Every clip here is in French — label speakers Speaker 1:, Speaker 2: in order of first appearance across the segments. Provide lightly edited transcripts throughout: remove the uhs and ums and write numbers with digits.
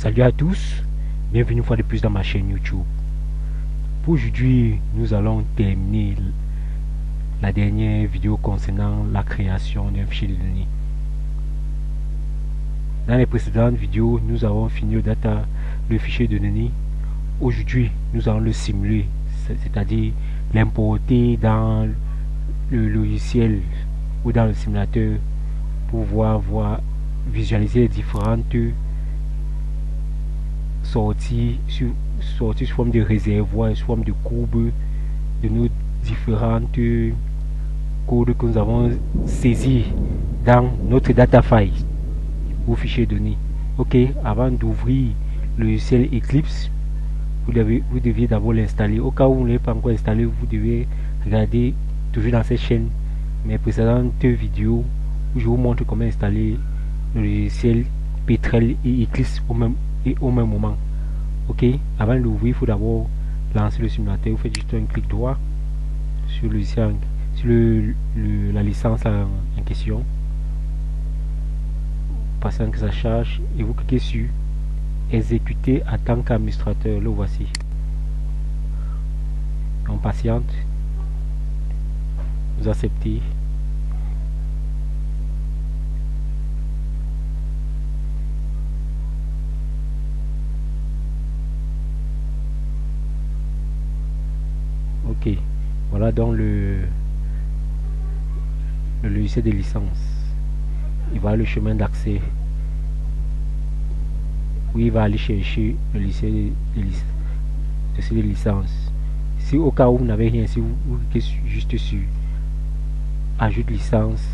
Speaker 1: Salut à tous, bienvenue une fois de plus dans ma chaîne YouTube. Pour aujourd'hui, nous allons terminer la dernière vidéo concernant la création d'un fichier de données. Dans les précédentes vidéos, nous avons fini le fichier de données. Aujourd'hui, nous allons le simuler, c'est-à-dire l'importer dans le logiciel ou dans le simulateur pour voir visualiser les différentes sorties sous forme de réservoir, sous forme de courbe de nos différentes codes que nous avons saisis dans notre data file ou fichier données. Ok, avant d'ouvrir le logiciel Eclipse, vous deviez d'abord l'installer. Au cas où vous ne l'avez pas encore installé, vous devez regarder toujours dans cette chaîne mes précédentes vidéos où je vous montre comment installer le logiciel Petrel et Eclipse au même moment. Ok, avant de l'ouvrir, il faut d'abord lancer le simulateur. Vous faites juste un clic droit sur le logiciel, sur la licence en question. Passant que ça charge et vous cliquez sur exécuter en tant qu'administrateur. Le voici. On patiente. Vous acceptez. Ok, voilà donc le logiciel de licence. Il va le chemin d'accès où il va aller chercher le logiciel de licence. Si au cas où vous n'avez rien, si vous cliquez juste sur ajoute licence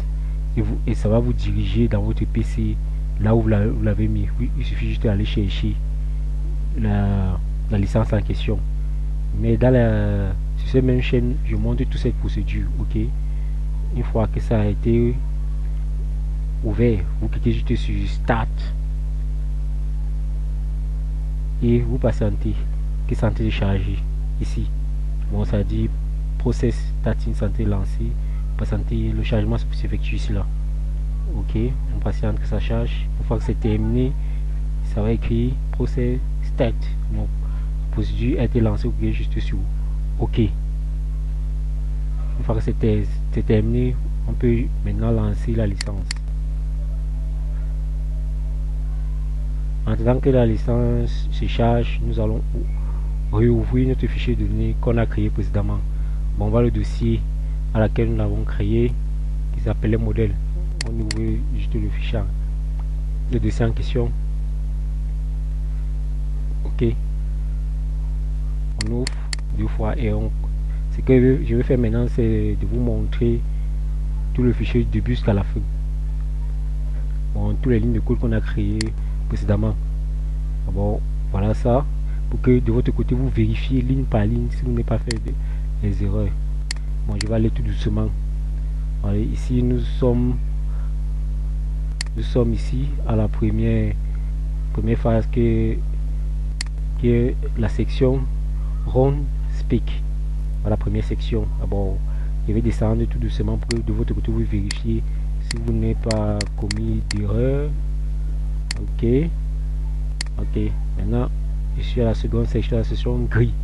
Speaker 1: et ça va vous diriger dans votre PC là où vous l'avez mis. Il suffit juste d'aller chercher la licence en question. Mais sur cette même chaîne, je montre toute cette procédure. Ok, une fois que ça a été ouvert, vous cliquez juste sur Start et vous patientez que ça télécharger ici. Bon, ça dit Process Starting santé lancé. Patientez, le chargement s'effectue ici là. Ok, on patiente que ça charge. Une fois que c'est terminé, ça va écrire Process Start. Donc, la procédure a été lancée. Vous cliquez juste sur OK. Une fois que c'est terminé, on peut maintenant lancer la licence. En attendant que la licence se charge, nous allons réouvrir notre fichier de données qu'on a créé précédemment. Bon, on va le dossier à laquelle nous l'avons créé qui s'appelait modèle. On ouvre juste le fichier, le dossier en question. Ok, on ouvre deux fois et ce que je vais faire maintenant, c'est de vous montrer tout le fichier du début jusqu'à la fin. Bon, toutes les lignes de code qu'on a créées précédemment. Bon, voilà ça pour que de votre côté vous vérifiez ligne par ligne si vous n'avez pas fait des erreurs. Bon, je vais aller tout doucement. Allez, ici nous sommes ici à la première phase qui est la section Run Speak. Voilà, la première section. Bon, je vais descendre tout doucement pour que de votre côté vous vérifiez si vous n'avez pas commis d'erreur. Ok, ok, maintenant je suis à la seconde section, la section gris.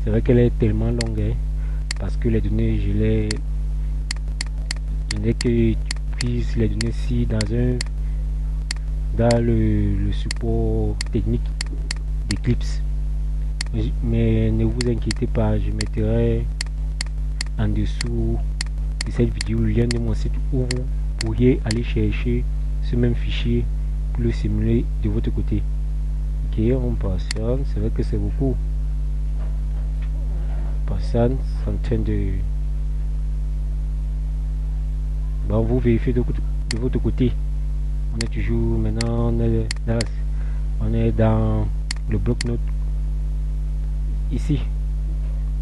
Speaker 1: C'est vrai qu'elle est tellement longue, hein, parce que les données je n'ai que prise les données ici dans le support technique d'Eclipse. Mais ne vous inquiétez pas, je mettrai en dessous de cette vidéo le lien de mon site où vous pourriez aller chercher ce même fichier pour le simuler de votre côté. Ok, on patiente, c'est vrai que c'est beaucoup. Patiente, centaines de... Bon, vous vérifiez de votre côté. On est toujours maintenant, on est dans le bloc-notes. Ici,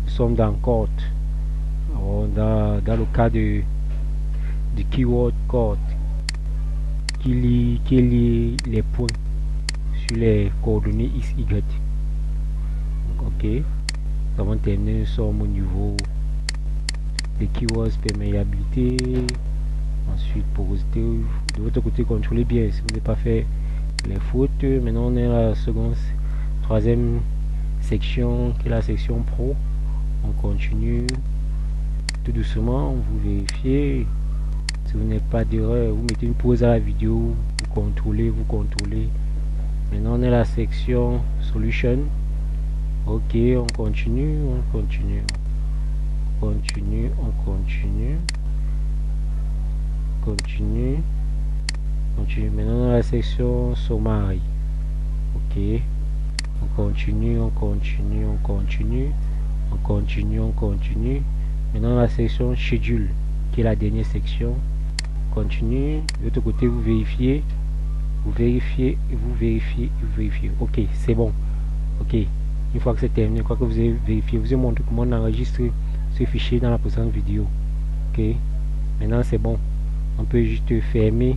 Speaker 1: nous sommes dans code. Dans le cas de keyword code qui lie les points sur les coordonnées x, y. Ok, nous avons terminé. Nous sommes au niveau des keywords, perméabilité, ensuite porosité. De votre côté, contrôlez bien si vous n'avez pas fait les fautes. Maintenant on est à la troisième section qui est la section pro. On continue tout doucement, vous vérifiez. Si vous n'avez pas d'erreur, vous mettez une pause à la vidéo, vous contrôlez. Maintenant on est à la section solution. Ok, on continue. Maintenant dans la section summary. Ok, on continue. Maintenant la section schedule, qui est la dernière section. Continue. De l'autre côté, vous vérifiez. Ok, c'est bon. Ok, une fois que c'est terminé, quoi que vous avez vérifié, vous avez montré comment on enregistre ce fichier dans la précédente vidéo. Ok, maintenant c'est bon. On peut juste fermer.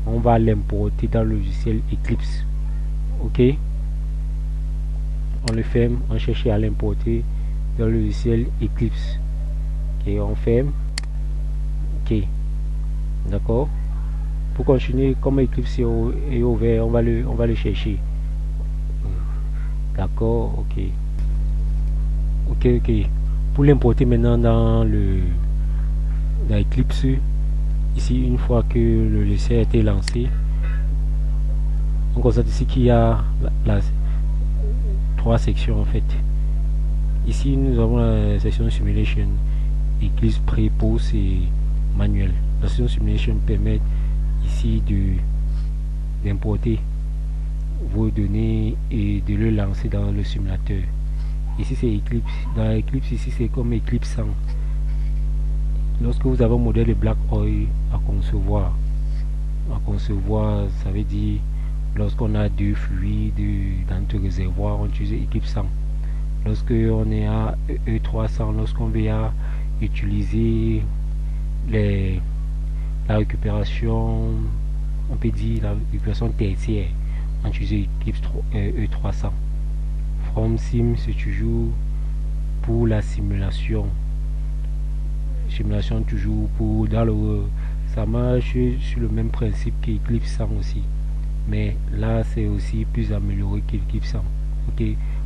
Speaker 1: On va l'importer dans le logiciel Eclipse. Ok, on le ferme. On cherche à l'importer dans le logiciel Eclipse. Ok, on ferme. Ok, d'accord. Pour continuer, comme Eclipse est ouvert, on va le chercher. D'accord, ok. Pour l'importer maintenant dans Eclipse, ici, une fois que le logiciel a été lancé, on constate ici qu'il y a trois sections en fait. Ici nous avons la section simulation, Eclipse pré, post et manuel. La section simulation permet ici d'importer vos données et de le lancer dans le simulateur. Ici c'est Eclipse. Dans Eclipse, ici c'est comme Eclipse 100. Lorsque vous avez un modèle de black oil à concevoir, ça veut dire lorsqu'on a deux fluides dans notre réservoir, on utilise Eclipse 100. Lorsque on est à E300, lorsqu'on veut utiliser la récupération, on peut dire la récupération tertiaire, on utilise Eclipse E300. From Sim, c'est toujours pour la simulation toujours pour ça marche sur le même principe qu'Eclipse 100 aussi, mais là c'est aussi plus amélioré qu'Eclipse 100. Ok,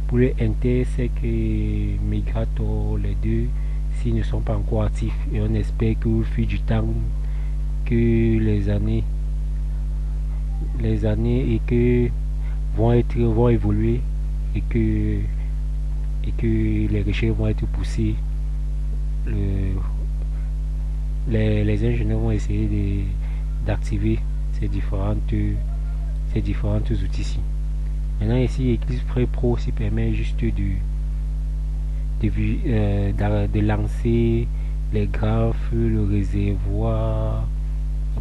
Speaker 1: pour les Intersect et Migrator, les deux s'ils ne sont pas encore actifs, et on espère qu'au fil du temps, que les années et que vont évoluer, et que les recherches vont être poussées, les ingénieurs vont essayer d'activer ces différentes outils-ci. Maintenant ici, Eclipse Pro aussi permet juste de lancer les graphes, le réservoir,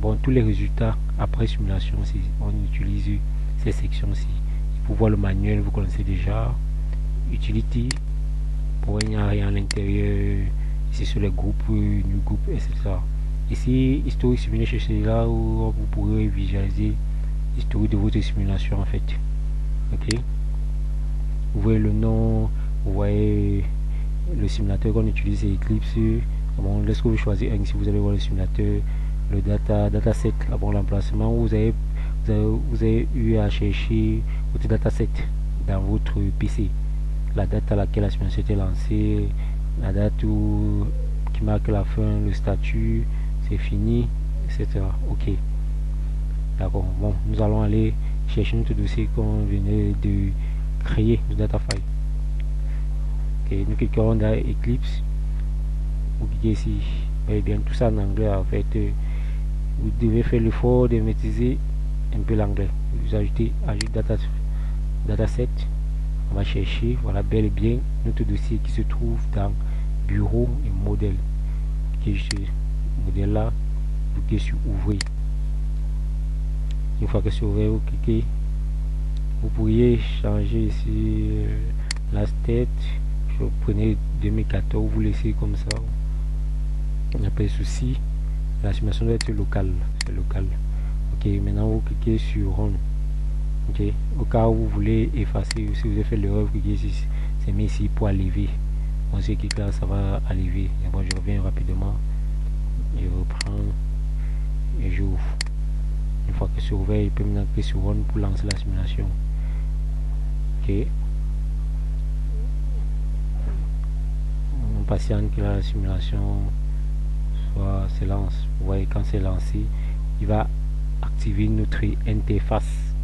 Speaker 1: bon, tous les résultats après simulation. Si on utilise ces sections-ci, pour voir le manuel, vous connaissez déjà. Utility, pour il n'y a rien à l'intérieur. Ici sur les groupes, new group, etc. Ici, historique simulation, c'est là où vous pourrez visualiser l'historique de votre simulation en fait. Ok, vous voyez le nom, vous voyez le simulateur qu'on utilise, c'est Eclipse. Bon, lorsque vous choisissez un, si vous allez voir le simulateur, le dataset, bon, l'emplacement, vous avez eu à chercher votre dataset dans votre PC, la date à laquelle la simulation était lancée, la date qui marque la fin, le statut, c'est fini, etc. Ok, d'accord. Bon, nous allons aller chercher notre dossier qu'on venait de créer, le data file. Ok, nous cliquons dans Eclipse. Vous cliquez ici, vous voyez bien tout ça en anglais en fait. Vous devez faire l'effort de maîtriser un peu l'anglais. Vous ajoutez dataset. On va chercher, voilà bel et bien notre dossier qui se trouve dans bureau et modèle. Cliquez sur modèle là, vous cliquez sur ouvrir. Une fois que c'est ouvert, vous cliquez, vous pourriez changer ici la state. Je prenez 2014, vous laissez comme ça, il n'y a pas de souci. La simulation doit être locale, c'est local. Ok, maintenant vous cliquez sur run. Ok, au cas où vous voulez effacer, si vous avez fait l'erreur, vous cliquez ici, c'est mis ici pour enlever. On sait que là ça va enlever. Et bon, je reviens rapidement, je reprends et j'ouvre. Une fois que c'est ouvert, il peut maintenant cliquer sur Run pour lancer la simulation. Ok. On patiente que la simulation se lance. Vous voyez, quand c'est lancé, il va activer notre interface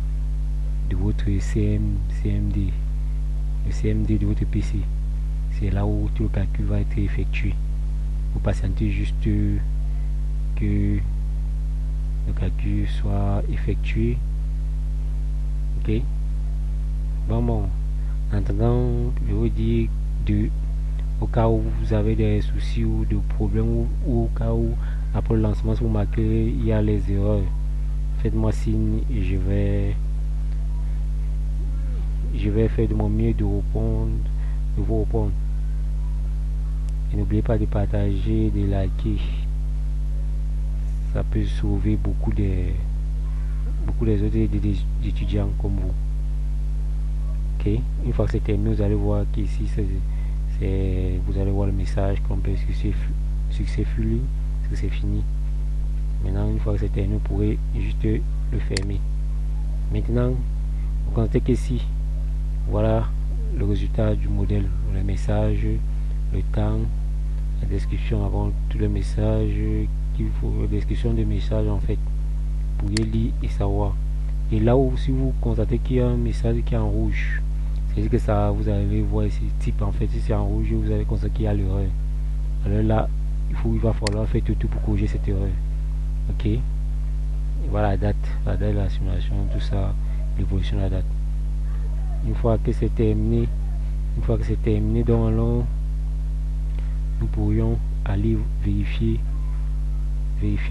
Speaker 1: de votre CMD, le CMD de votre PC. C'est là où tout le calcul va être effectué. Vous patientez juste que le calcul soit effectué. Ok. Bon. En attendant, je vous dis au cas où vous avez des soucis ou de problèmes, ou au cas où après le lancement, si vous marquez il y a les erreurs, faites-moi signe et je vais faire de mon mieux de vous répondre. Et n'oubliez pas de partager, de liker. Ça peut sauver beaucoup des autres étudiants comme vous. Ok. Une fois que c'est terminé, vous allez voir qu'ici vous allez voir le message comme successfully, que c'est fini. Maintenant, une fois que c'est terminé, vous pourrez juste le fermer. Maintenant, vous constatez qu'ici, voilà le résultat du modèle, le message, le temps, la description avant tout le message qu'il faut, la description de message en fait. Vous pouvez lire et savoir. Et là où si vous constatez qu'il y a un message qui est en rouge, c'est que ça, vous allez voir ici type en fait. Si c'est en rouge, vous allez constater qu'il y a l'erreur. Alors là, il va falloir faire tout pour corriger cette erreur. Ok. Et voilà la date de la simulation, tout ça, l'évolution de la date. Une fois que c'est terminé, donc alors, nous pourrions aller vérifier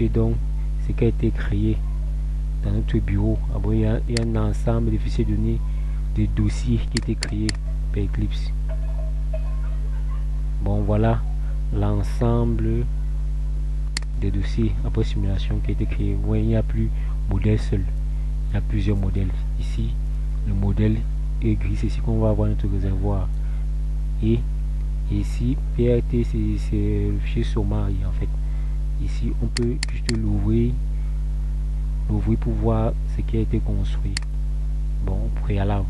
Speaker 1: donc ce qui a été créé dans notre bureau. Après, il y a un ensemble de fichiers données, de dossiers qui étaient créés par Eclipse. Bon, voilà l'ensemble des dossiers après simulation qui a été créé. Ouais, il n'y a plus modèle seul, il y a plusieurs modèles. Ici, le modèle est gris, c'est ici qu'on va avoir notre réservoir. Et ici, PRT, c'est le fichier Somari en fait. Ici, on peut juste l'ouvrir pour voir ce qui a été construit. Bon, préalable,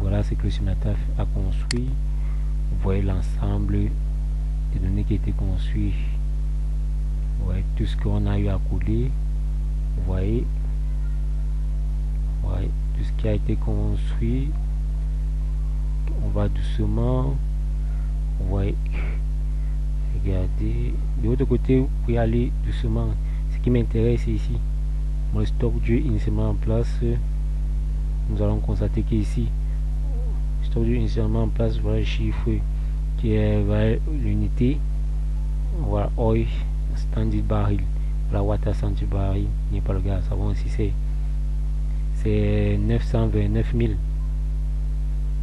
Speaker 1: voilà ce que le simulateur a construit. Vous voyez l'ensemble des données qui a été construit. Vous voyez tout ce qu'on a eu à coder. Vous voyez tout ce qui a été construit. On va doucement. Vous voyez, regardez. De l'autre côté, vous pouvez aller doucement. Ce qui m'intéresse ici, le stock Dieu initialement en place. Nous allons constater qu'ici, stock Dieu initialement en place, voilà le chiffre qui est l'unité. Voilà, oil, standard baril. La water standard baril, n'est pas le gaz. Savons si c'est 929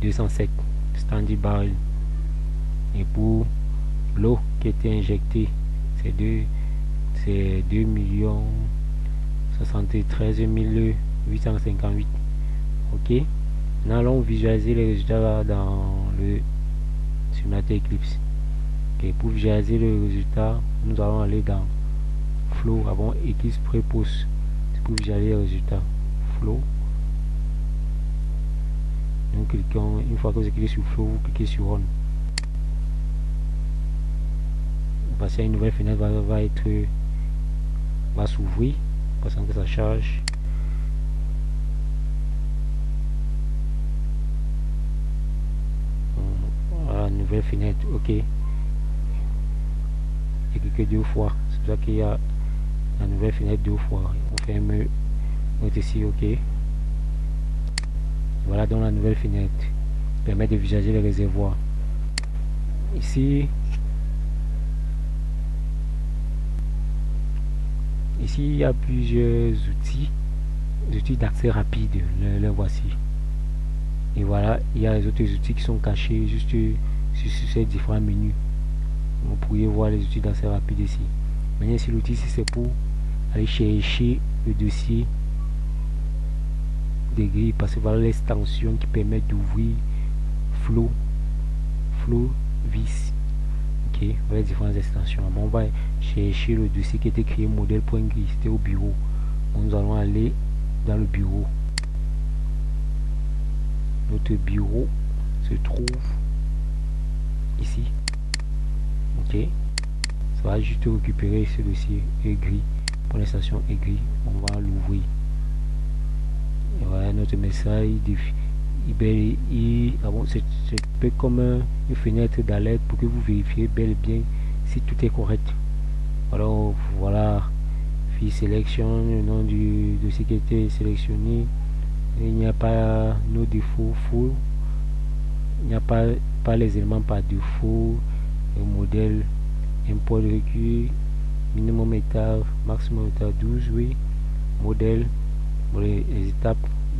Speaker 1: 207 standard baril. Et pour l'eau qui était injectée, c'est 2 73 858. Ok. Nous allons visualiser les résultats dans le simulateur Eclipse. Okay. Pour visualiser le résultat, nous allons aller dans Flow avant Eclipse Prepose. Pour visualiser les résultats, Flow. Nous cliquons, une fois que vous cliquez sur Flow, vous cliquez sur Run. Passer à une nouvelle fenêtre va s'ouvrir, passant que ça charge. Voilà, nouvelle fenêtre, ok. J'ai cliqué 2 fois, c'est pour ça qu'il y a la nouvelle fenêtre 2 fois. On ferme notre ici, ok. Voilà donc la nouvelle fenêtre permet de visualiser les réservoirs. Ici, il y a plusieurs outils d'accès rapide. Les voici. Et voilà, il y a les autres outils qui sont cachés juste sur ces différents menus. Vous pourriez voir les outils d'accès rapide ici. Maintenant, ici, l'outil, c'est pour aller chercher le dossier des grilles, parce que voilà l'extension qui permet d'ouvrir Flow vis. Ok, voilà les différentes extensions. Bon, on va chercher le dossier qui était créé modèle.gris, c'était au bureau. Bon, nous allons aller dans le bureau. Notre bureau se trouve ici. Ok, ça va juste récupérer ce dossier est gris. Pour l'instation est gris, on va l'ouvrir. Et voilà notre message. C'est peu comme une fenêtre d'alerte pour que vous vérifiez bel et bien si tout est correct. Alors voilà, file sélection, le nom du dossier qui a été sélectionné. Il n'y a pas nos défauts faux, il n'y a pas les éléments par défaut. Le modèle, import de recueil, minimum état, maximum état 12, oui. Modèle, les étapes,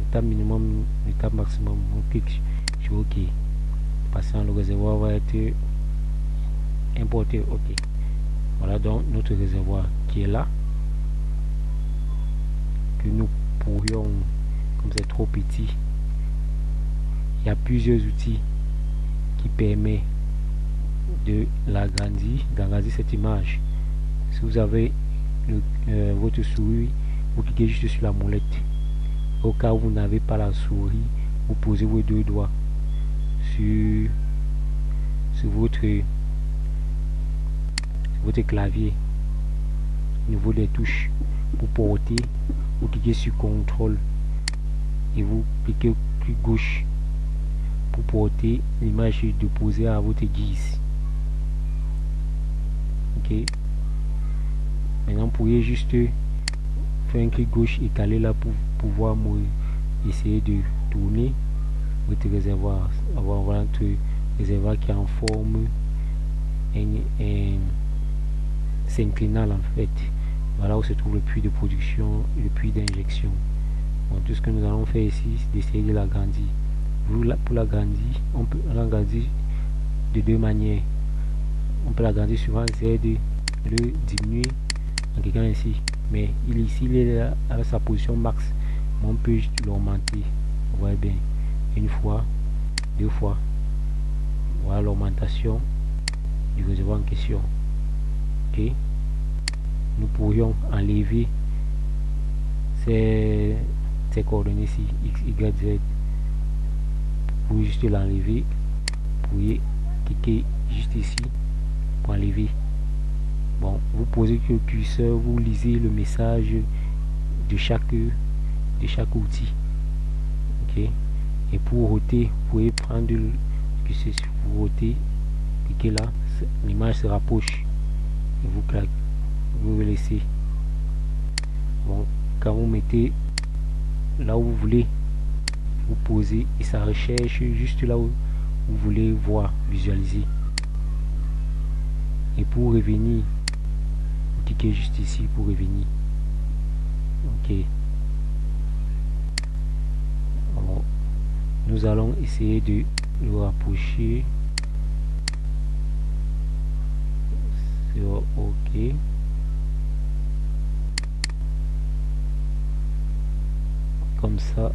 Speaker 1: étape minimum, étape maximum. On clique sur OK. Passant, le réservoir va être importé. OK. Voilà donc notre réservoir qui est là. Que nous pourrions, comme c'est trop petit, il y a plusieurs outils qui permettent de l'agrandir, d'agrandir cette image. Si vous avez votre souris, vous cliquez juste sur la molette. Au cas où vous n'avez pas la souris, vous posez vos deux doigts sur votre clavier au niveau des touches. Pour porter, vous cliquez sur contrôle et vous cliquez clic gauche pour porter l'image déposée à votre guise. Ok, maintenant vous pourriez juste faire un clic gauche et caler là pour pouvoir essayer de tourner votre réservoir. Voilà notre réservoir qui est en forme synclinale en fait. Voilà où se trouve le puits de production et le puits d'injection. Bon, tout ce que nous allons faire ici, c'est d'essayer de l'agrandir. Pour l'agrandir, on peut l'agrandir de deux manières. On peut l'agrandir souvent, c'est de le diminuer en cliquant ici. Mais ici, il est à sa position max. On peut l'augmenter. Vous voyez bien. Une fois, deux fois. Voilà l'augmentation du réservoir en question. Ok. Nous pourrions enlever ces coordonnées ici, X, Y, Z. Pour juste l'enlever, vous pouvez cliquer juste ici pour enlever. Bon, vous posez que le curseur, vous lisez le message de chaque outil. Ok. Et pour ôter, vous pouvez prendre le curseur, vous ôtez, cliquez là, l'image se rapproche et vous claquez. Vous laissez. Bon, quand vous mettez là où vous voulez, vous posez et ça recherche juste là où vous voulez voir, visualiser. Et pour revenir, vous cliquez juste ici pour revenir. Ok. Alors, nous allons essayer de le rapprocher sur OK. Comme ça,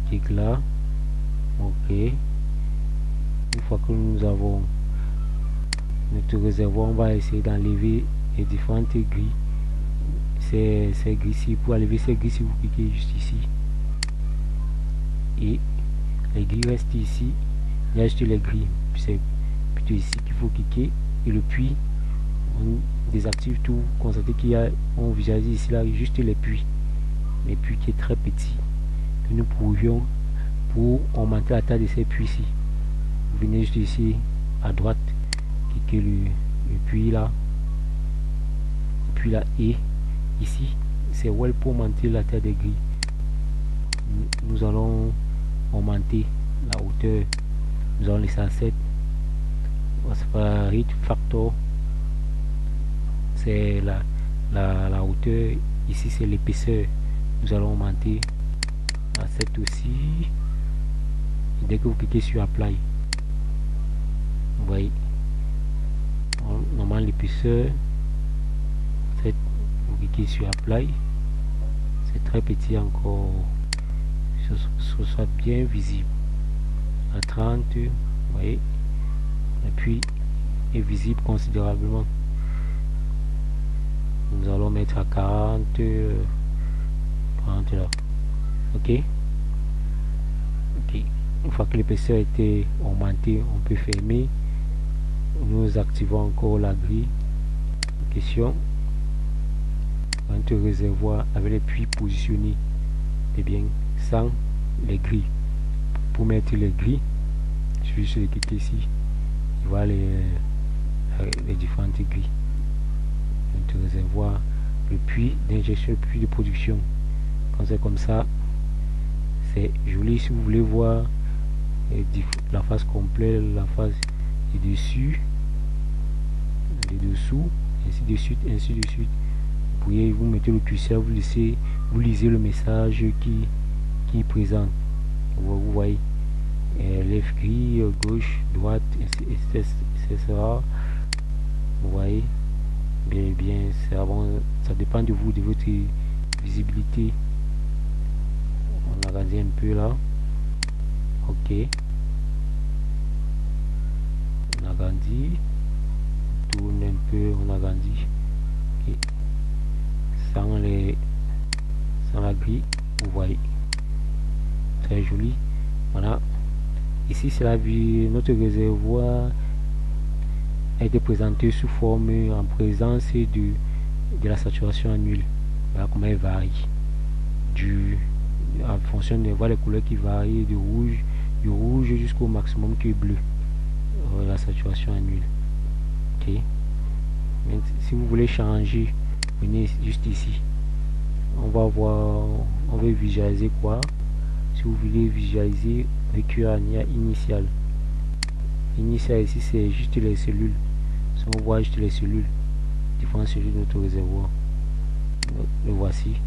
Speaker 1: clique là. Ok. Une fois que nous avons notre réservoir, on va essayer d'enlever les différentes grilles. Ces grilles-ci, pour enlever ces grilles-ci, vous cliquez juste ici et les grilles restent ici. Il y a juste les grilles, c'est plutôt ici qu'il faut cliquer et le puits on désactive tout. Constatez qu'il y a, on visualise ici là juste les puits qui est très petit que nous pourrions, pour augmenter la taille de ces puits ici, vous venez juste ici à droite, cliquez le puits là, et ici c'est well pour augmenter la taille des grilles. Nous allons augmenter la hauteur, nous allons laisser à 7. Read factor, c'est la hauteur, ici c'est l'épaisseur, nous allons augmenter à 7 aussi. Et dès que vous cliquez sur apply, vous voyez normalement l'épaisseur, vous cliquez sur apply, c'est très petit encore, ce soit bien visible à 30, vous voyez, et puis est visible considérablement. Nous allons mettre à 40 là. Ok. Une fois que l'épaisseur a été augmentée, on peut fermer. Nous activons encore la grille en question. Un réservoir avec les puits positionnés, et bien sans les grilles. Pour mettre les grilles, je vais juste cliquer ici. Il voit les différentes grilles. Un réservoir, le puits d'injection, le puits de production. Quand c'est comme ça, c'est joli. Si vous voulez voir la face complète, la face du dessus, du dessous, ainsi de suite, ainsi de suite. Vous pouvez vous mettez le curseur, vous lisez le message qui présente. Vous voyez lèvres gris, gauche, droite, etc. Vous voyez bien, c'est bon, ça dépend de vous, de votre visibilité. On agrandit un peu là. Ok. On agrandit. On tourne un peu, on agrandit. Okay. Sans la grille, vous voyez. Très joli. Voilà. Ici, c'est la vue. Notre réservoir a été présenté sous forme en présence de la saturation en huile. Voilà comment elle varie. En fonction de voir les couleurs qui varient du rouge jusqu'au maximum qui est bleu. La saturation en huile. Ok. Mais si vous voulez changer, venez juste ici. On va voir, on va visualiser quoi. Si vous voulez visualiser le QR initial. Initial ici, c'est juste les cellules. Si on voit juste les cellules, différentes cellules de notre réservoir. Le voici.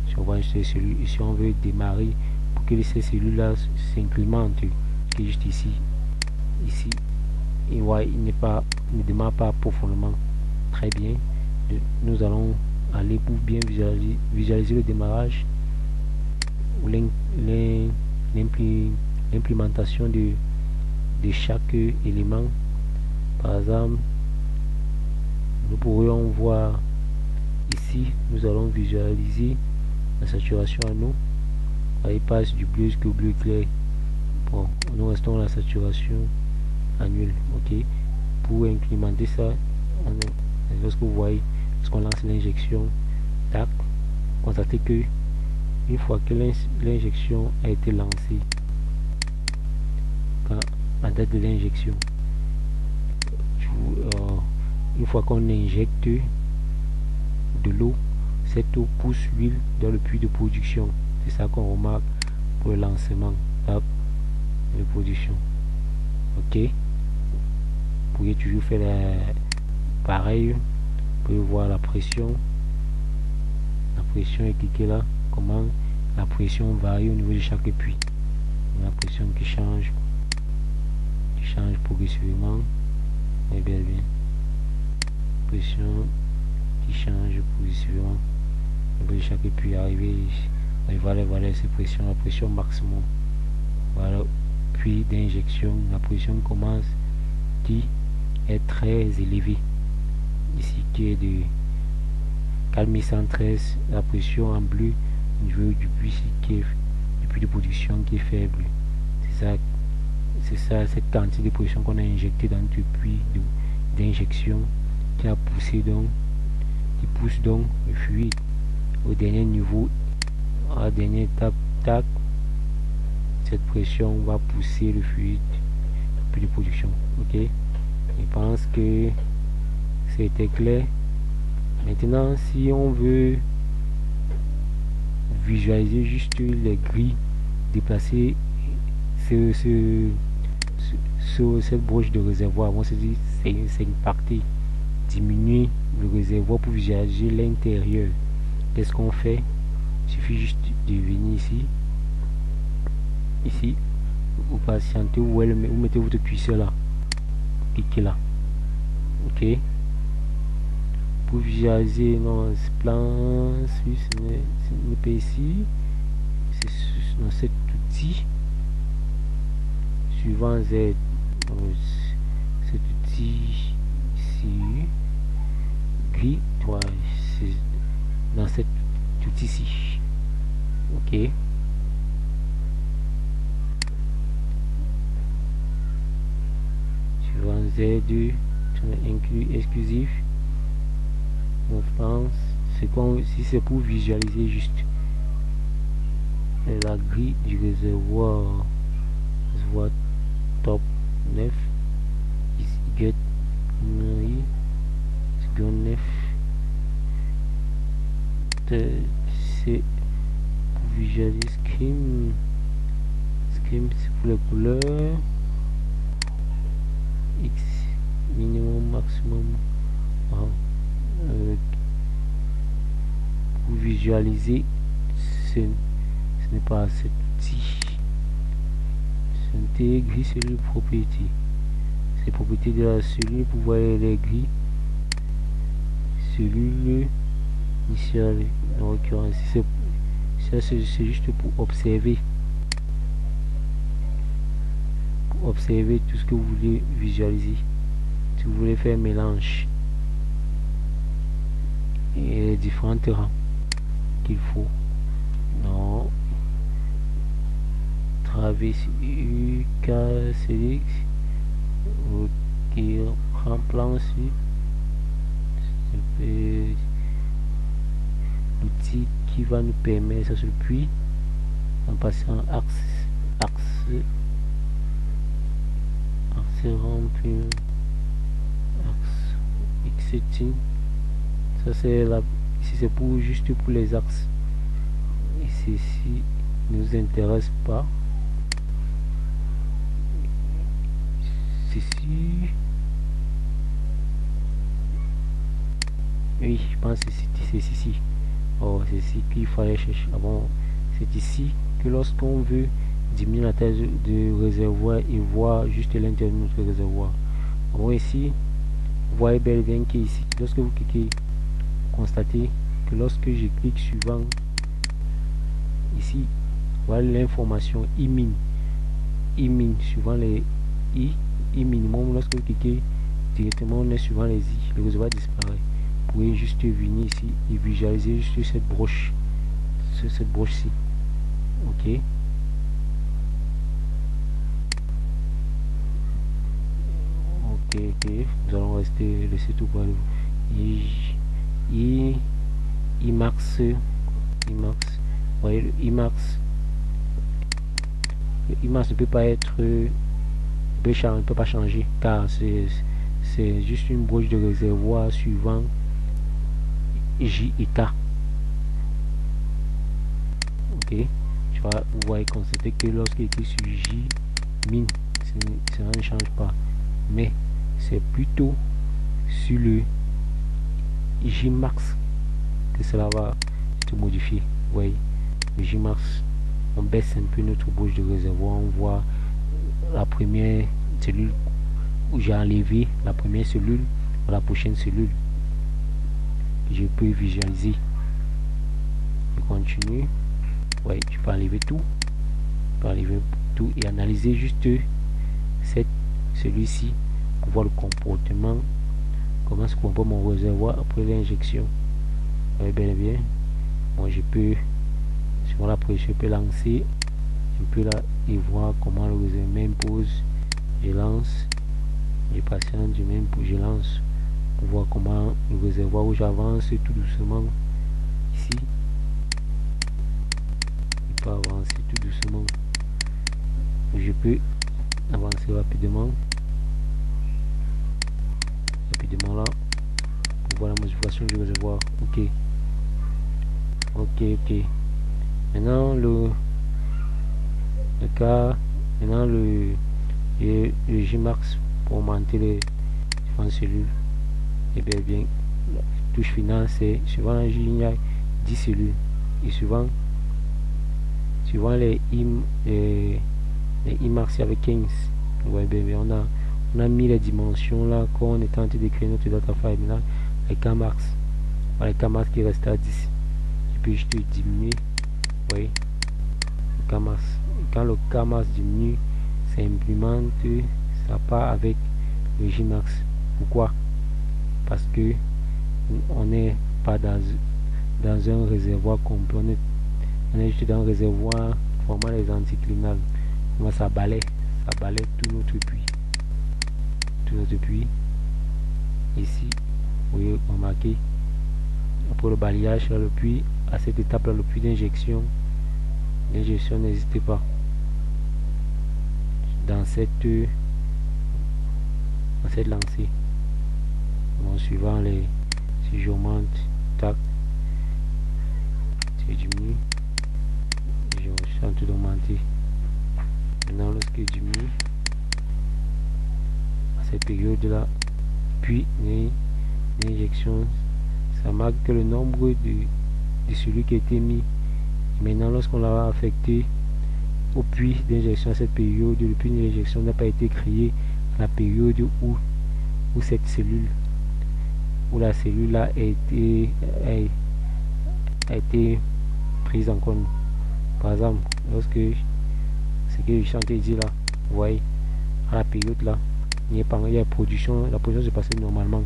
Speaker 1: Si on voit juste les cellules, et si on veut démarrer pour que ces cellules là s'incrémentent, qui est juste ici, et ouais, il ne démarre pas profondément. Très bien. Nous allons aller pour bien visualiser le démarrage ou l'implémentation de chaque élément. Par exemple, nous pourrions voir ici, nous allons visualiser la saturation en eau. Il passe du bleu jusqu'au bleu clair. Bon, nous restons à la saturation en huile. Ok. Pour incrémenter ça, lorsque vous voyez, lorsqu'on lance l'injection, tac, constatez que une fois que l'injection a été lancée, la date de l'injection, une fois qu'on injecte de l'eau, cette eau pousse l'huile dans le puits de production. C'est ça qu'on remarque pour le lancement de production. Ok. Vous pouvez toujours faire pareil. Vous pouvez voir la pression. La pression est cliquée là. Comment la pression varie au niveau de chaque puits. La pression qui change progressivement. Et bien. Pression qui change progressivement au niveau de chaque puits. Arrivé. Voilà cette pression, la pression maximum. Voilà, puis d'injection, la pression commence qui est très élevée. Ici qui est de 4113, la pression en bleu au niveau du puits qui est du puits de production qui est faible. C'est ça, cette quantité de pression qu'on a injectée dans le puits d'injection qui a poussé donc, qui pousse donc le fluide au dernier niveau, à la dernière étape, tac. Cette pression va pousser le fluide de production. Ok, je pense que c'était clair. Maintenant, si on veut visualiser juste les grilles, déplacer cette broche de réservoir, on se dit c'est une partie, diminuer le réservoir pour visualiser l'intérieur. Qu'est-ce qu'on fait? Il suffit juste de venir ici, vous patientez, vous mettez votre curseur là, cliquez là. Ok, pour visualiser non plan suisse, n'est pas ici, c'est dans cet outil suivant Z, cet outil ici, gris, dans cette outil ici. Ok. Suivant Z2, inclus exclusif. Confiance. C'est comme si c'est pour visualiser juste la grille du réservoir. Top 9 get seconde 9. C'est pour visualiser scream c'est pour les couleurs. X minimum maximum. Wow. Pour visualiser, ce n'est pas cet outil. Intégrer cellule propriété. C'est propriété de la cellule pour voir les grilles. Cellule initiale. En l'occurrence, c'est juste pour observer. Pour observer tout ce que vous voulez visualiser. Si vous voulez faire un mélange et les différentes rangs qu'il faut. Non. Traverse UK Select. Ok, remplace l'outil qui va nous permettre ça sur le puits en passant axe rempli, axe setting. Ça c'est là, ici c'est pour juste pour les axes, et ceci nous intéresse pas. Ceci, oui, je pense que c'est ici. Oh, c'est ici qu'il fallait chercher. Ah bon, c'est ici que lorsqu'on veut diminuer la taille de réservoir et voir juste l'intérieur de notre réservoir. Bon, ici, vous voyez bel et bien qu'ici, lorsque vous cliquez, constatez que lorsque je clique suivant, ici, voilà l'information IMIN suivant les I minimum. Lorsque vous cliquez directement, on est suivant les I, le réservoir disparaît. Vous pouvez juste venir ici et visualiser juste cette broche, cette broche-ci. Ok. Ok, nous allons rester laisser tout pour le IMAX. Voyez le IMAX. Le IMAX ne peut pas être ne peut pas changer car c'est juste une broche de réservoir suivant J état. Ok, tu vois, vous voyez constater que lorsqu'il est sur J min, ça ne change pas, mais c'est plutôt sur le J max que cela va être modifié. Vous voyez, le J max, on baisse un peu notre broche de réservoir, on voit la première cellule où j'ai enlevé la première cellule à la prochaine cellule que je peux visualiser. Je continue. Ouais, tu peux enlever tout, et analyser juste celui-ci pour voir le comportement, comment se comporte mon réservoir après l'injection. Ouais, bien et bien. Moi, je peux sur la pression, je peux lancer un peu là et voir comment le réservoir m'impose. Je lance, je patiente, je m'impose, je lance pour voir comment le réservoir où j'avance tout doucement ici. Il peut avancer tout doucement. Je peux avancer rapidement là pour voir la modification du réservoir. Ok. Maintenant le cas, maintenant le Gmax pour augmenter les différentes cellules. Et bien la touche finale c'est suivant la J, il y a 10 cellules et suivant les IMAX avec 15. Ouais, bien on a mis les dimensions là quand on est tenté d'écrire notre data file. Maintenant les Kmax, les Kmax qui restent à 10, je peux juste diminuer. Oui, le Kmax, quand le Kmax diminue, ça implémente, ça part avec le Gmax. Pourquoi? Parce que on est pas dans un réservoir complet. On est juste dans un réservoir formant les anticlinales. Moi, ça balaye tout notre puits. Tout notre puits. Ici, vous voyez, remarquez, après le balayage, là, le puits, à cette étape là, le puits d'injection, n'hésitez pas. Dans cette lancée. Bon, suivant les, si j'augmente, tac, si je diminue, je chante d'augmenter. Maintenant, lorsque je diminue, à cette période là, puis l'injection, ça marque que le nombre de celui qui a été mis. Maintenant, lorsqu'on l'a affecté au puits d'injection à cette période, le puits d'injection n'a pas été créé à la période où cette cellule, où la cellule là a été prise en compte. Par exemple, lorsque ce que je chantais dit là, vous voyez, à la période là, il y a la production se passait normalement.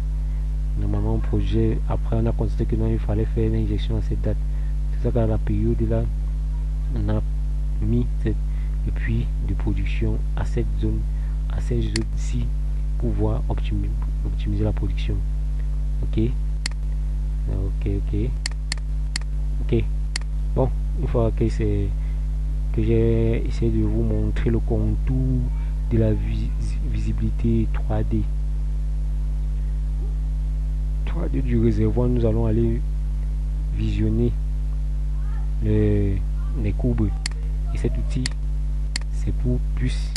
Speaker 1: Normalement, on produisait, après on a constaté que non, il fallait faire l'injection à cette date. C'est ça qu'à la période là, on a mis le puits de production à cette zone, ci pour pouvoir optimiser la production. Ok, bon, une fois que j'ai essayé de vous montrer le contour de la visibilité 3D du réservoir, nous allons aller visionner les courbes. Et cet outil, c'est pour plus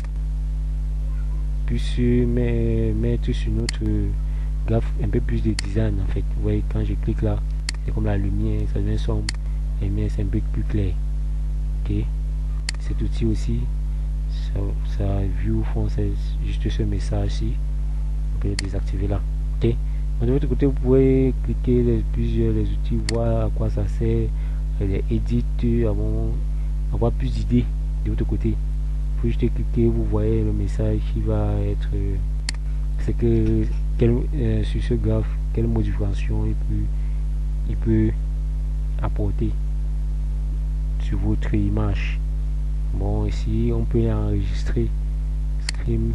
Speaker 1: mettre sur notre graphe un peu plus de design en fait. Vous voyez, quand je clique là, c'est comme la lumière, ça devient sombre, la lumière c'est un peu plus clair. Ok, cet outil aussi, ça view fond, c'est juste ce message ci, on peut le désactiver là. Ok, de votre côté, vous pouvez cliquer les outils, voir à quoi ça sert, les edits, avoir plus d'idées de votre côté. Vous juste cliquer, vous voyez le message qui va être, c'est que sur ce graphe, quelle modification il peut apporter sur votre image. Bon, ici on peut enregistrer screen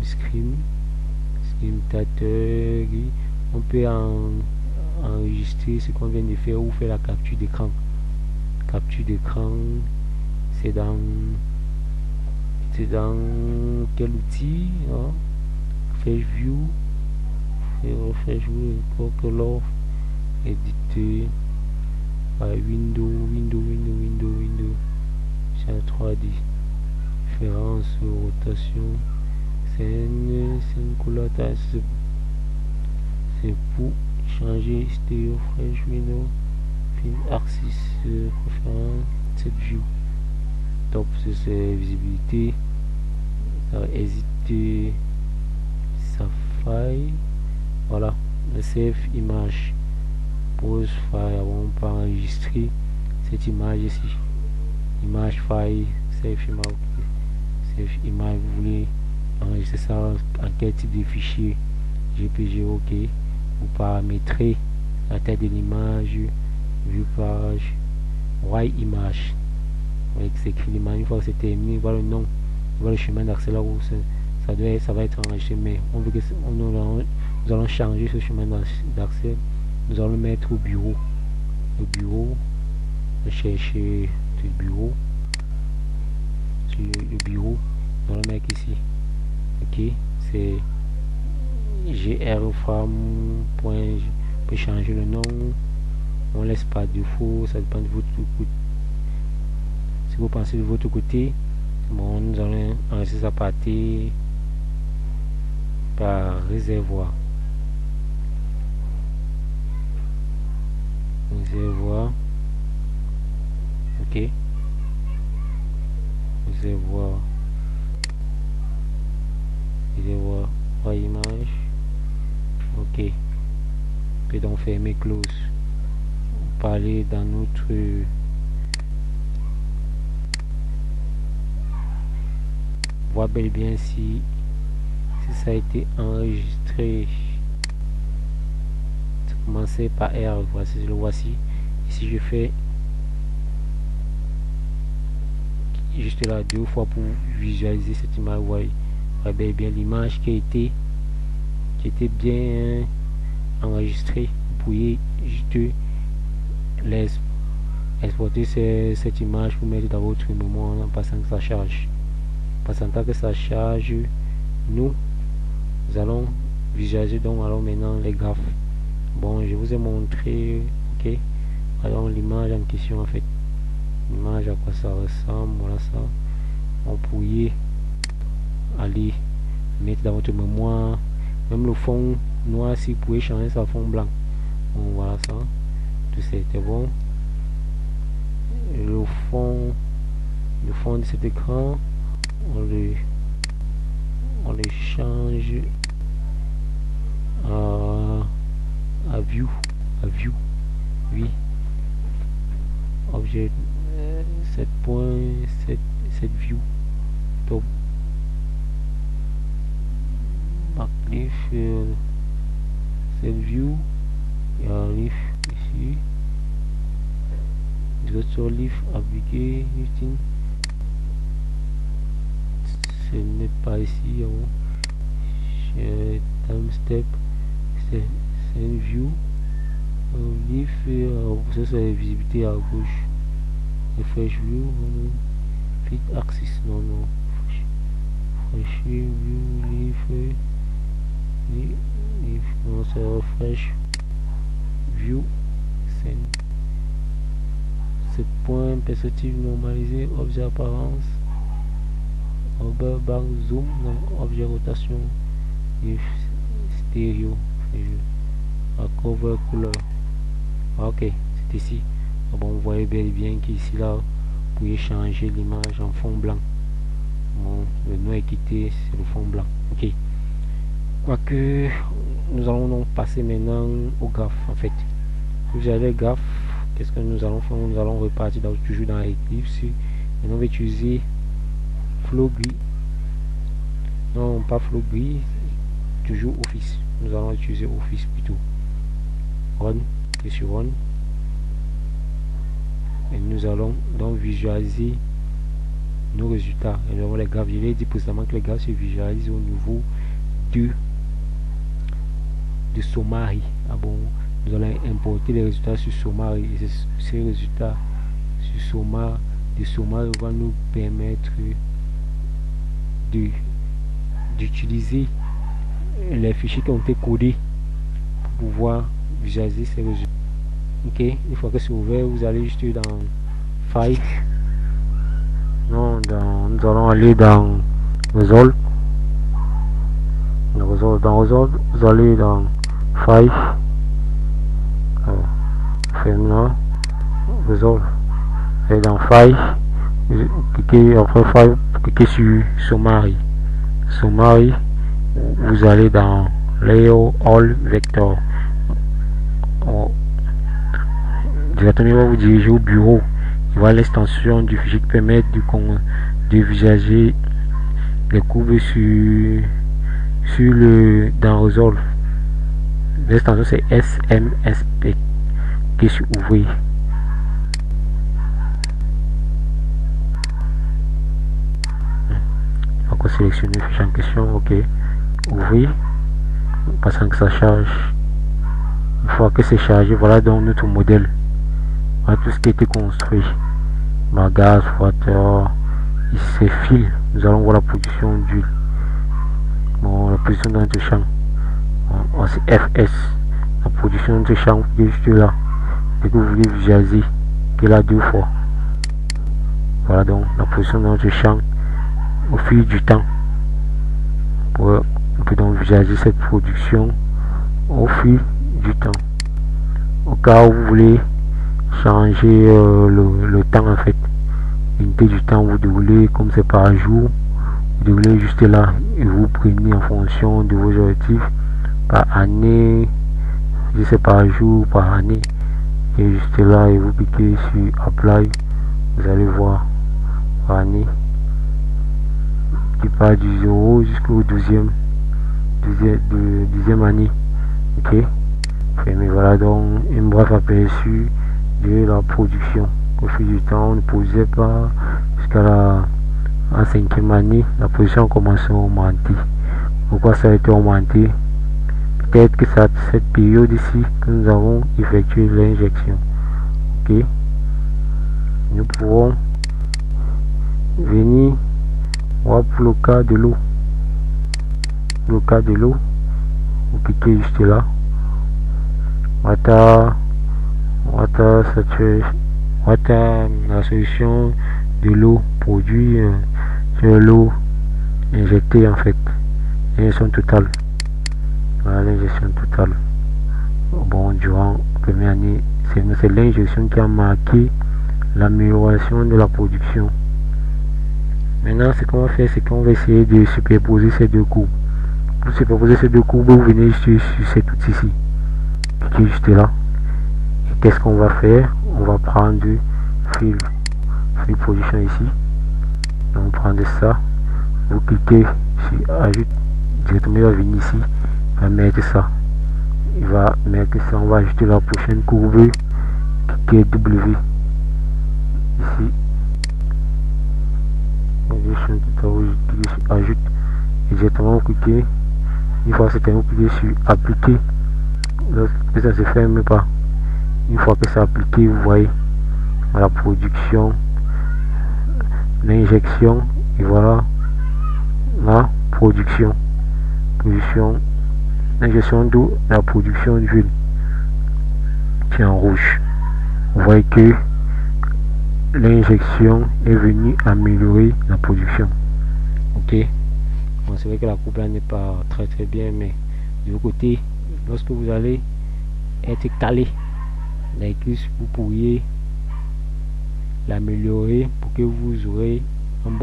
Speaker 1: tater, on peut enregistrer ce qu'on vient de faire ou faire la capture d'écran. C'est dans quel outil, hein? Fresh View, color, éditer, Windows, c'est un 3D, différence, rotation, scène couleur, c'est pour changer stéréo, Fresh Windows, film axis, préférence, cette view. Top, c'est visibilité, hésiter, Safari, voilà, le save image, pause file, on peut enregistrer cette image ici, image file, save image, vous voulez enregistrer ça en quel type de fichier, JPG, ok, vous paramétrez la taille de l'image, vue page, white image. Avec c'est écrit l'image, une fois que c'est terminé, voilà le nom, voilà le chemin d'accès là où ça va être enregistré, mais on veut que nous allons changer ce chemin d'accès, nous allons le mettre au bureau, chercher le bureau, sur le bureau, nous allons le mettre ici. Ok, c'est grfam. On peut changer le nom, on laisse pas de défaut, ça dépend de votre côté. Si vous pensez de votre côté, bon, nous allons enregistrer ça par réservoir. Ok, réservoir par image. Ok, on peut donc fermer close. On peut aller dans notre voir bel et bien si ça a été enregistré. commencer par R. Voici, le voici. Et si je fais juste là 2 fois pour visualiser cette image, vous voyez bien l'image qui a été bien enregistrée. Vous pouvez juste exporter cette image pour mettre dans votre mémoire en passant que ça charge. Passant que ça charge, nous allons visualiser donc alors maintenant les graphes. Bon, je vous ai montré, ok, alors l'image en question en fait, l'image à quoi ça ressemble, voilà ça. On pourrait aller mettre dans votre mémoire, même le fond noir si vous pouvez changer ça fond blanc. Bon, voilà ça, tout ça était bon. Le fond de cet écran, on le change à view, oui, objet 7.7 view, top backlift, cette view, il y a un lift ici, sur lift appliqué, lifting, ce n'est pas ici, time step, c'est une view, lift, ça c'est visibilité à gauche, refresh view, fit axis, non, refresh view, lift, non, c'est refresh view, c'est 7 points, perspective normalisée, objet apparence, bar zoom, non, objet rotation, stéréo, à cover couleur. Ok, c'est ici. Bon, vous voyez bien qu'ici là, vous pouvez changer l'image en fond blanc. Bon, le noir est quitté, c'est le fond blanc. Ok. Quoique, nous allons donc passer maintenant au graphe en fait. Vous avez le graphe. Qu'est-ce que nous allons faire? Nous allons repartir toujours dans Eclipse et on va utiliser flow gris. Non, pas flow gris, toujours Office. Nous allons utiliser Office plutôt. Run, et sur Run. Et nous allons donc visualiser nos résultats. Et nous avons les graphes. Je l'ai dit précédemment que les graphes se visualisent au niveau de Somari. Ah bon, nous allons importer les résultats sur Somari et ces résultats sur Somari va nous permettre d'utiliser les fichiers qui ont été codés pour pouvoir visualiser ces résultats. Ok, une fois que c'est ouvert, vous allez juste dans File, non, nous allons aller dans Resolve. Dans Resolve, vous allez dans File, maintenant Resolve, et dans File, cliquez après File, cliquez sur Somari. Vous allez dans Layout All Vector. Directement, va vous diriger au bureau. Il va l'extension du fichier qui permet de visualiser les courbes dans Resolve. L'extension c'est SMSP qui est sur ouvrir. On va sélectionner le fichier en question. Ok, ouvrir, passant que ça charge. Une fois que c'est chargé, voilà donc notre modèle. Voilà tout ce qui a été construit. Gaz, water, ici c'est fil. Nous allons voir la position d'huile. Bon, la position de notre champ. Bon, c'est FS. La position de notre champ qui est juste là. Et que vous voulez visualiser, qui est là 2 fois. Voilà donc la position de notre champ au fil du temps. On peut donc visualiser cette production au fil du temps. Au cas où vous voulez changer le temps en fait, l'unité du temps, vous déroulez comme c'est par jour, vous déroulez juste là et vous prenez en fonction de vos objectifs par année, si c'est par jour, par année, et juste là et vous cliquez sur Apply, vous allez voir par année qui part du 0 jusqu'au 12e année. Ok, fermer. Voilà donc un bref aperçu de la production. Au fil du temps, on ne produisait pas jusqu'à la en 5e année, la production a commencé à augmenter. Pourquoi ça a été augmenté? Peut-être que c'est cette période ici que nous avons effectué l'injection. Ok, nous pourrons venir voir pour le cas de l'eau. Le cas de l'eau, vous cliquez juste là. Water saturation, la solution de l'eau produit sur l'eau injectée en fait. L'injection totale. Voilà l'injection totale. Bon, durant la première année, c'est l'injection qui a marqué l'amélioration de la production. Maintenant, ce qu'on va faire, c'est qu'on va essayer de superposer ces deux courbes. Pour superposer ces deux courbes, vous venez juste sur cet outil ici. Cliquez juste là. Qu'est-ce qu'on va faire? On va prendre fil position ici. On va prendre ça. Vous cliquez sur ajoute. Directement, il va venir ici. Il va mettre ça. Il va mettre ça. On va ajouter la prochaine courbe. Cliquez W. Ici. Ajoute. Et directement, vous cliquez. Une fois que c'est terminé, vous cliquez sur appliquer. Là, ça ne se ferme pas. Une fois que c'est appliqué, vous voyez la production, l'injection, et voilà la production, l'injection d'eau, la production d'huile qui est en rouge. Vous voyez que l'injection est venue améliorer la production. Ok, bon, c'est vrai que la courbe là n'est pas très bien, mais de l'autre côté, lorsque vous allez être calé l'Eclipse, vous pourriez l'améliorer pour que vous aurez une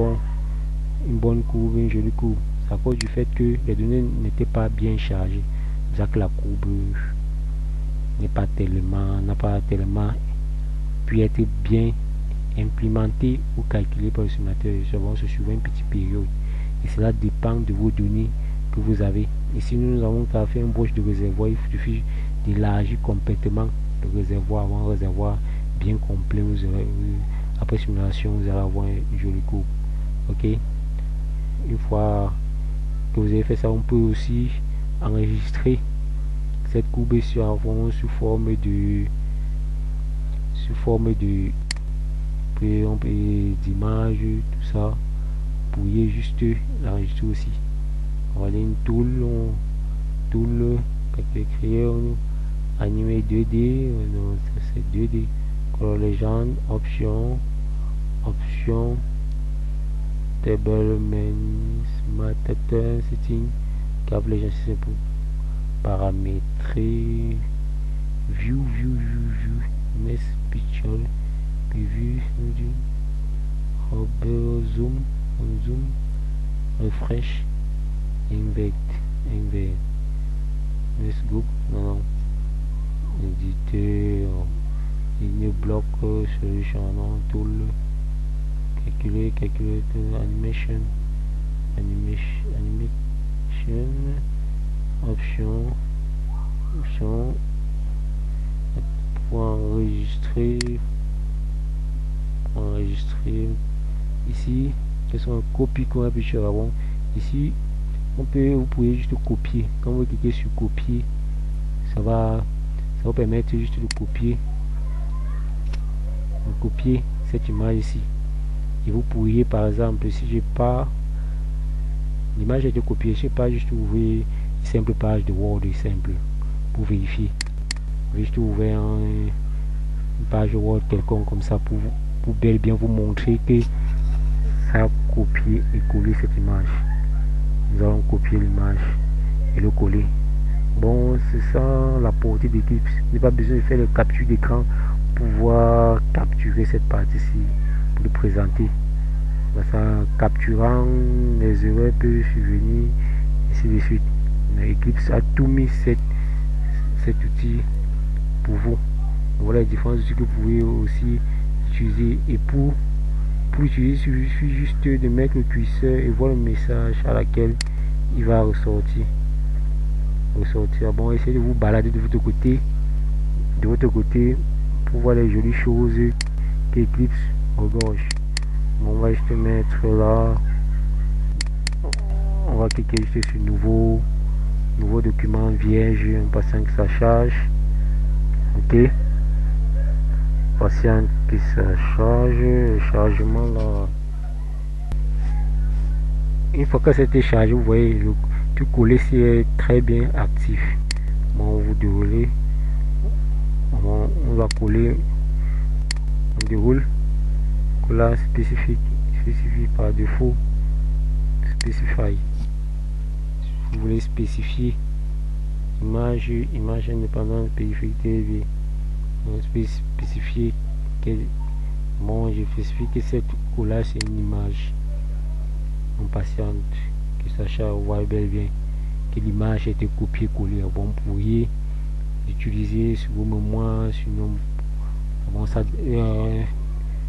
Speaker 1: bonne courbe, une jolie courbe. C'est à cause du fait que les données n'étaient pas bien chargées. C'est ça que la courbe n'a pas tellement pu être bien implémentée ou calculée par le simulateur. C'est sur une petite période. Et cela dépend de vos données que vous avez. Ici, nous avons qu'à faire une broche de réservoir. Il suffit d'élargir complètement le réservoir, avant un réservoir bien complet. Vous aurez, après simulation, vous allez avoir une jolie courbe. Ok, une fois que vous avez fait ça, on peut aussi enregistrer cette courbe sous forme de d'image, tout ça. Vous pourriez juste l'enregistrer aussi. On va aller une tool créer animé 2D, non, ça c'est 2D, color legend, option, table metadata setting, cap legend, c'est pour paramétrer, view, next picture, preview, zoom, refresh, invert, let's go, non, éditer, ligne bloc, solution, non, tool, calculer, animation, option, pour enregistrer ici, quels sont les copies qu'on a pu faire avant. Ici, vous pouvez juste copier. Quand vous cliquez sur copier, ça va vous permettre juste de copier cette image ici. Et vous pourriez, par exemple, si j'ai pas l'image a été copiée, je sais pas, juste ouvrir une simple page de Word simple pour vérifier. Juste ouvrir une page Word quelconque comme ça pour bel et bien vous montrer que ça a copié et collé cette image. Nous allons copier l'image et le coller. Bon, c'est ça la portée d'Eclipse. Il n'y a pas besoin de faire le capture d'écran pour pouvoir capturer cette partie-ci pour le présenter. Ça, capturant les erreurs peuvent survenir, ainsi de suite. Mais Eclipse a tout mis cet outil pour vous. Voilà les différents outils que vous pouvez aussi utiliser. Et pour utiliser, il suffit juste de mettre le curseur et voir le message à laquelle il va ressortir. ressortir. Bon, essayez de vous balader de votre côté, pour voir les jolies choses qu'Eclipse regorge. Bon, on va juste mettre là, on va cliquer juste sur nouveau document vierge, en passant que ça charge. Ok, patient que ça charge, le chargement là. Une fois que c'était chargé, vous voyez le tout collé, c'est très bien actif. Bon, vous déroulez, on va coller, on déroule, collage spécifique par défaut, specify. Si vous voulez spécifier image indépendante, périphérique, spécifier que bon, je spécifie que cette collage c'est une image. On patiente que Sacha voit bel bien que l'image a été copiée-collée. Bon, vous pourriez utiliser sur vos mémoires,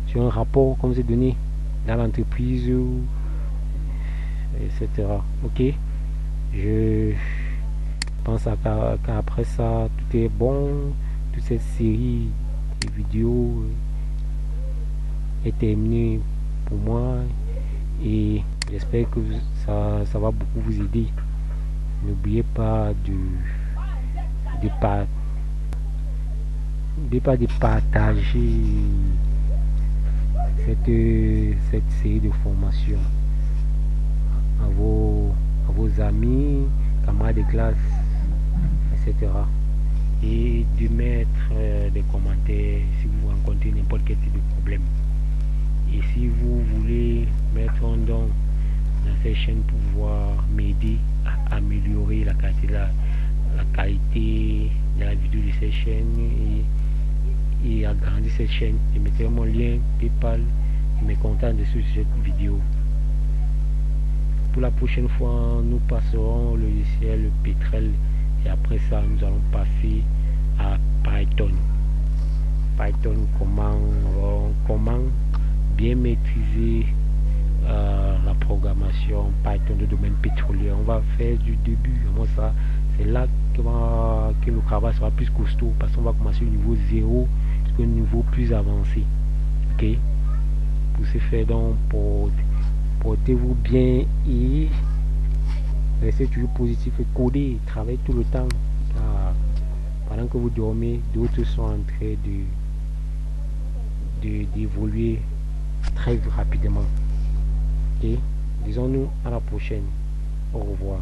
Speaker 1: sur un rapport comme c'est donné dans l'entreprise, etc. Ok, je pense qu'après ça tout est bon. Toute cette série de vidéos est terminée pour moi et j'espère que ça va beaucoup vous aider. N'oubliez pas de partager cette série de formations à vos amis, camarades de classe, etc. Et de mettre des commentaires si vous rencontrez n'importe quel type de problème. Et si vous voulez mettre un don dans cette chaîne pour pouvoir m'aider à améliorer la qualité de la vidéo de cette chaîne et agrandir cette chaîne, je mettrai mon lien PayPal et mes contacts dessus sur cette vidéo. Pour la prochaine fois, nous passerons au logiciel Petrel et après ça, nous allons passer à Python. Comment bien maîtriser la programmation Python de domaine pétrolier. On va faire du début. Moi, ça, c'est là que le travail sera plus costaud parce qu'on va commencer au niveau 0 jusqu'au niveau plus avancé. Ok, pour ce faire, donc portez-vous bien et restez toujours positif et codez, travaillez tout le temps car pendant que vous dormez, d'autres sont en train d'évoluer très rapidement. Ok, disons-nous à la prochaine. Au revoir.